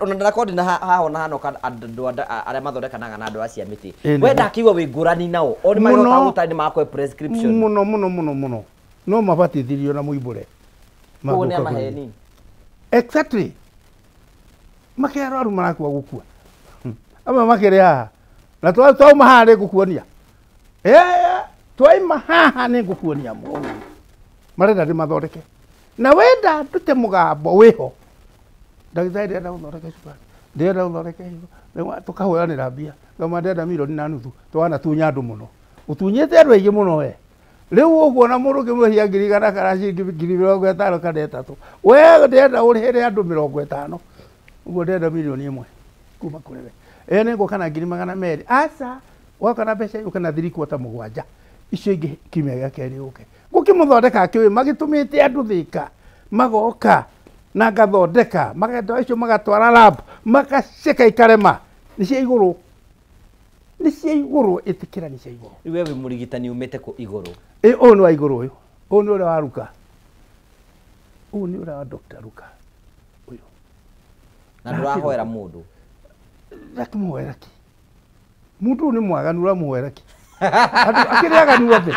ona ndakondi na haho na hano andu aria mathondekanaga na andu acia miti we ndakiuga wi ngurani nao oni magota gutani makwe prescription muno no mabatithirio na muimbure one amaheni exactly makero aru marakua gukua ama makere haha na twauma haha nä ngå kuonia twaima haha nä ngå kuonia må marenda ndä mathondeke na wenda ndute må gambo wä ho ndagĩtarĩ ndĩrenda gũthondeka cukari ndĩrenda gũthondeka higo tũkahũranĩra mbia ngama ndĩrenda milioni na nuthu twana tunya andũ mũno ũtunyĩte andũ aingĩ mũno we rĩu ũguo na mũndũ ũngĩmũhia ngiri igana kana ngiri 50 kana 3 we ndĩrenda ũrĩhĩre andũ 50 ũguo ndĩrenda milioni 1 kuma kũrĩ we nĩ ngũka na ngiri 200 aca woka na mbeca yũka na 3/4 icio ingĩ kiumia gĩa kerĩ ũke ngũkĩmũthondeka akĩũĩ magĩtũmĩte andũ thĩka magoka na ngathondeka magenda icio magatwara lab magaceka ikarema nĩ cia igũrũ ĩtĩkĩra nĩ cia igũrũ rĩu we wĩ mũrigitani umĩte kũ igũrũ ũyũ nĩ wa igũrũ ũyũ nĩ ũrĩa wa Ruka ũyũ nĩ ũrĩa wa Dr. Ruka ũyũ na ndũrahoera mũndũ ndakĩmũhoera ki mũndũ ũyũ nĩ mwaganu ũramũhoera ki akĩrĩaganu othe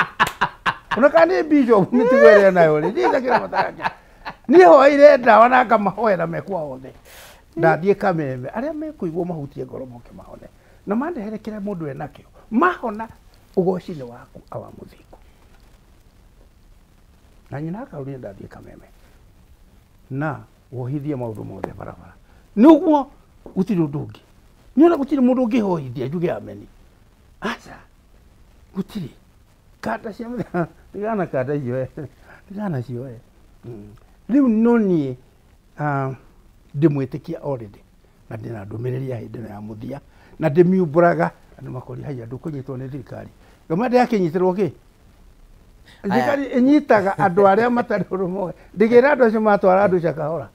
ona kana nĩ bishop mĩtugo ĩrĩa nayo rĩ niĩ ndakĩra mataranja niĩ hoire ndawa na ngamahoera mekwa othe ndathiĩ Kameme arĩa mekũigwo mahutie ngoro moke mahone na mandehere kĩrĩa mũndũ enakĩo mahona ũgoci-inĩ waku awa mũthingu na nyina akaũrire ndathiĩ Kameme na wohithie maũndũ mothe barabara nĩguo gũtirĩ ũndũ ũngĩ nĩona gũtirĩ mũndũ ũngĩhohithia njuge ameni aca gũtirĩ kanda cia mũthenya tigana kanda icio tigana cio rĩu no niĩ ndĩmwĩtĩkia already na ndĩna ndũmĩrĩri ya hĩndĩ ĩno ya mũthia na ndĩmiumbũraga andũ makoria haiya ndũkũnyitwo nĩ thirikari ngama ndĩrakĩnyitĩrwo kĩ thirikari ĩnyitaga andũ arĩa matarĩ ũrũmwe ndĩgĩra andũ acio matwara andũ cakahora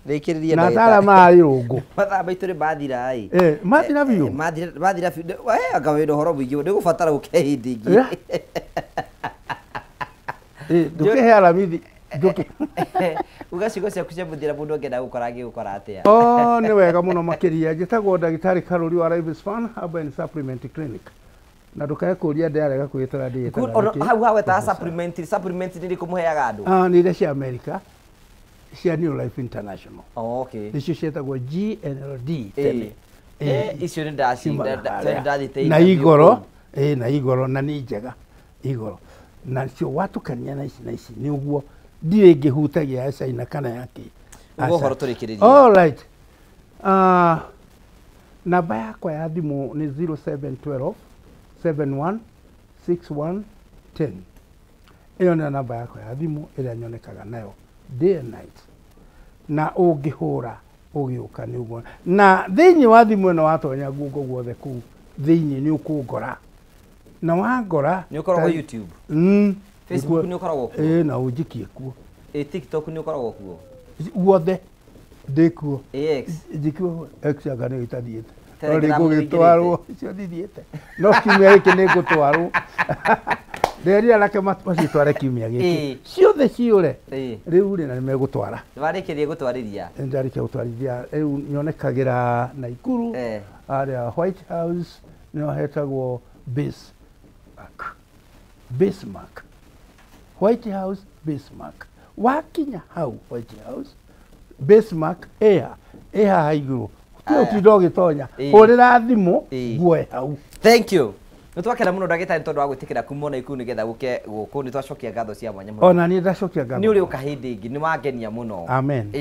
rĩkĩrĩria na tara marĩ rũngũ mathaa maitũ nĩ mathira ĩ mathira biũ mathira biũ anga wĩna ũhoro mũingĩ ndĩgũbatara gũkĩhe hĩndĩ ingĩ ndũkĩhe aramithi ugacigo ciaku cia mũthira mũndũ angĩenda gũkora angĩgũkora atĩa nĩ wega mũno makĩria njĩtagwo ndagĩtarĩ Karũri wa Lifespan Herbal and Supplement Clinic na ndũkae kũria ndĩarega kwĩtara ndĩĩtaga hau hawetaga supplement nĩ ĩrĩkũ mũheaga andũ nĩ iria cia America cia New Life International okay nĩcio ciĩtagwo GNLD icio nĩ ndathite na igoro na igoro na nĩ njega igoro na cio watukania na ici nĩ ũguo ndirĩ ngĩhutagia ya China kana yake ũguo horo tũrĩkĩrĩria all right namba yakwa ya thimũ nĩ 0712 71 61 10 ĩyo nĩ namba yakwa ya thimũ ĩrĩa nyonekaga nayo day and night na ũngĩhũra ũgĩũka nĩ ũguo na thĩinĩ wa thimũ ĩno watonya guoko guothe kũu thĩinĩ nĩ ũkũngora na wangora nĩ ũkoragwo YouTube Facebook nĩ ũkoragwo kuo na ũnjikie kuo TikTok nĩ ũkoragwo kuo guothe ndĩkuo X njikuo X anga nĩ itathiĩte no nĩ gũgĩtwarwo icio thithiĩte no kiumia gĩkĩ nĩ ngũtwarwo nderia nake macitware kiumia gĩkĩ ciothe ciũre rĩu rĩ na nĩ megũtwara nĩwarĩkĩrie gũtwarithia ndarĩkia gũtwarithia rĩu nyonekagĩra Naikuru arĩa White House nĩho hetagwo Bismarck White House Bismarck wakinya hau White House Bismarck haha igũrũ ũtinda ũgĩtonya hũrĩra thimũ guoe hau. Thank you. Nĩtwakena mũno ndagĩtarĩ tondũ wa gwĩtĩkĩra kumona ikuu nĩgetha gũke gũkũ nĩtwacokia ngatho cia mwanya mũno. Ona niĩ ndacokia ngatho. Nĩ ũrĩ ũka hĩndĩ ĩngĩ nĩwangenia mũno. Amen.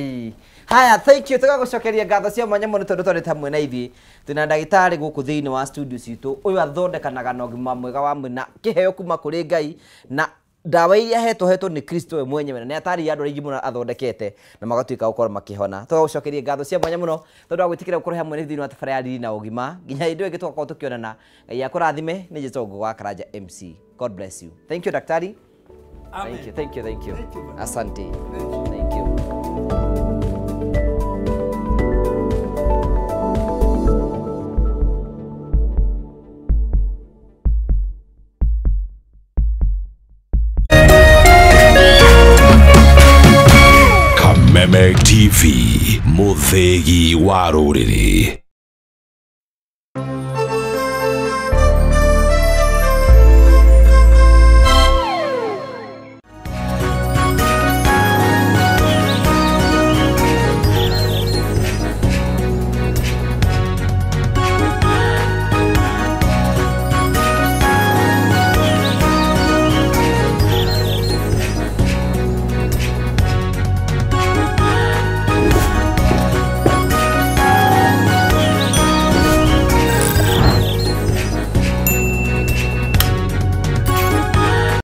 Haya, thank you. Tũgagũcokeria ngatho cia mwanya mũno tondũ twarĩ hamwe na ithuĩ. Twĩna ndagĩtarĩ gũkũ thĩinĩ wa studio citũ ũyũ athondekanaga na ũgima mwega wa mwĩrĩ na kĩheo kuma kũrĩ Ngai na ndawa iria hetwo nĩ Kristo we mwenyewe na atari andũ aingĩ mũno athondekete na magatuĩka gũkorwo makĩhona. Tũgagũcokeria ngatho cia mwanya mũno tondũ wa gwĩtĩkĩra gũkorwo hamwe thĩinĩ wa tabarĩra ya riri na ũgima nginya hĩndĩ ĩngĩ tũgakorwo tũkĩonana. Ngai akũrathime nĩ Jesũ wa Karanja MC. God bless you. Thank you daktari. Amen. Thank you. Asante. Thank you. Kameme TV, Muthegi wa Rũrĩrĩ.